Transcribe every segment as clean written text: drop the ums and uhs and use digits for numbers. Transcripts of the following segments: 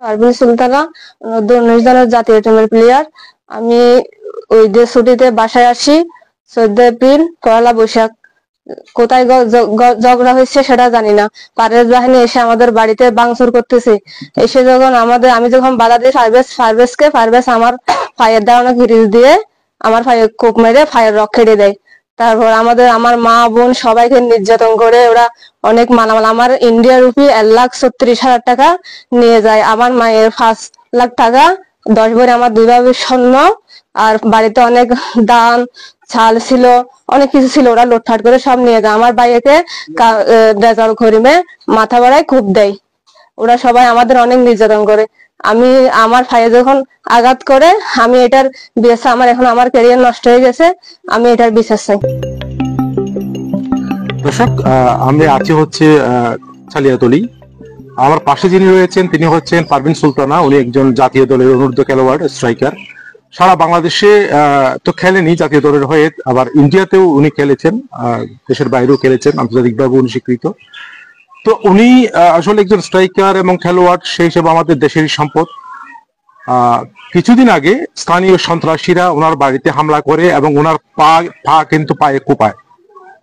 পারভিন সুলতানা, 19 দলের জাতীয় টিমের প্লেয়ার। আমি ওই যে ছুটিতে বাসায় আসি 14 এপ্রিল, পয়লা বৈশাখ। কোথায় ঝগড়া হয়েছে সেটা জানি না। পারের বাহিনী এসে আমাদের বাড়িতে ভাঙচুর করতেছে। এসে যখন আমি যখন বাধা দিই ফারভেজ আমার পায়ের দাঁড়ানো গিরিজ দিয়ে আমার পায়ে কোপ মেরে পায়ের রক কেটে দেয়। তারপর আমার মা বোন সবাইকে নির্যাতন করে ওরা অনেক মালামাল, আমার ইন্ডিয়া রুপি 1,36,000 টাকা নিয়ে যায়। আমার মায়ের 5 লাখ টাকা, 10 ভরি আমার 2 ভাবির স্বর্ণ, আর বাড়িতে অনেক দান ছাল ছিল, অনেক কিছু ছিল, ওরা লুটফাট করে সব নিয়ে যায়। আমার ভাইকে রেজাল করিমে মাথা বাড়ায় খুব দেয়। ওরা সবাই আমাদের অনেক নির্যাতন করে। আমার ভাইয়ে যখন আঘাত করে আমি এটার বিচার, আমার ক্যারিয়ার নষ্ট হয়ে গেছে, আমি এটার বিচার চাই। দর্শক, আমি আছি হচ্ছে ছালিয়াতলি। আমার পাশে যিনি রয়েছেন তিনি হচ্ছেন পারভিন সুলতানা। উনি একজন জাতীয় দলের অনূর্ধ্ব খেলোয়াড়, স্ট্রাইকার। সারা বাংলাদেশে তো খেলেনি জাতীয় দলের হয়ে, আবার ইন্ডিয়াতেও উনি খেলেছেন, দেশের বাইরেও খেলেছেন, আন্তর্জাতিকভাবে উনি স্বীকৃত। তো উনি আসলে একজন স্ট্রাইকার এবং খেলোয়াড়, সেই হিসেবে আমাদের দেশেরই সম্পদ। কিছুদিন আগে স্থানীয় সন্ত্রাসীরা ওনার বাড়িতে হামলা করে এবং ওনার পা কিন্তু পায়ে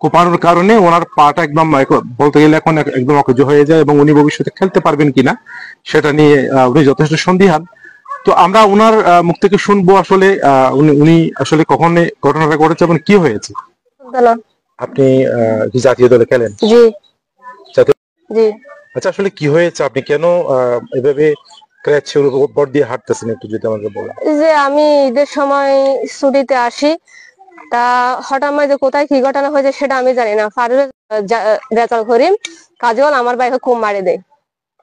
কোপানোর কারণে ওনার পাটা একদম বলতে গেলে এখন একদম অকেজো হয়ে যায়, এবং উনি ভবিষ্যতে খেলতে পারবেন কিনা সেটা নিয়ে উনি যথেষ্ট সন্দিহান। তো আমরা ওনার মুখ থেকে শুনবো আসলে উনি আসলে কখন ঘটনাটা ঘটেছে এবং কি হয়েছে। আপনি কি জাতীয় দলে খেলেন? জি জি। আচ্ছা, আসলে কি হয়েছে? আপনি কেন এভাবে ক্র্যাচের উপর দিয়ে হাঁটতেছেন, একটু যদি আমাকে বলেন। যে আমি ঈদের সময় ছুটিতে আসি, তা হঠাৎ যে কোথায় কি ঘটনা হয়েছে সেটা আমি জানি না। রেজাল করিম কাজল আমার ভাইকে খুব মারে দেয়।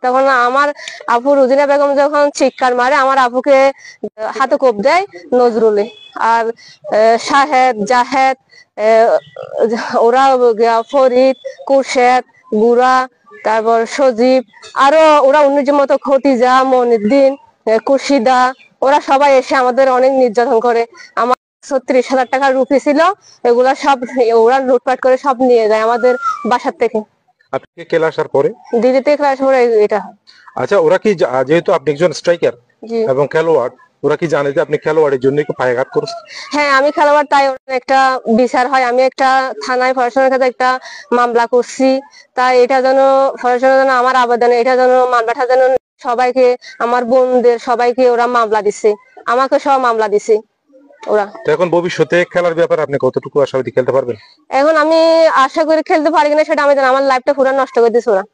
তখন আমার আপু রুজিনা বেগম যখন চিৎকার মারে, আমার আপুকে হাতে কোপ দেয় নজরুলে, আর শাহেদ জাহেদ, ওরা ফরিদ, কুরশেদ, গুড়া, তারপর সজীব, আরো ওরা 19 মতো খতিজা, মনিউদ্দিন, কুশিদা, ওরা সবাই এসে আমাদের অনেক নির্যাতন করে। আমার 36,000 টাকার রুপি ছিল, এগুলা সব ওরা লুটপাট করে সব নিয়ে যায় আমাদের বাসার থেকে। আপনি খেলে আসার পরে দিদিতে ক্লাস পরে এটা। আচ্ছা, ওরা কি যেহেতু আপনি একজন স্ট্রাইকার এবং খেলোয়াড়, ওরা কি জানে যে আপনি খেলোয়াড়ের জন্য একটু পায়ঘাত করছেন? হ্যাঁ, আমি খেলোয়াড়, তাই একটা বিচার হয়। আমি একটা থানায় প্রশাসনের কাছে একটা মামলা করছি, তাই এটা যেন প্রশাসনের জন্য আমার আবেদন, এটা যেন মামলাটা যেন সবাইকে, আমার বোনদের সবাইকে ওরা মামলা দিছে, আমাকে সব মামলা দিছে ওরা। তো এখন ভবিষ্যতে খেলার ব্যাপারে আপনি কতটুকু আশাবাদী খেলতে পারবেন? এখন আমি আশা করি খেলতে পারি কিনা সেটা আমি জানি, আমার লাইফটা পুরো নষ্ট করে দিছে ওরা।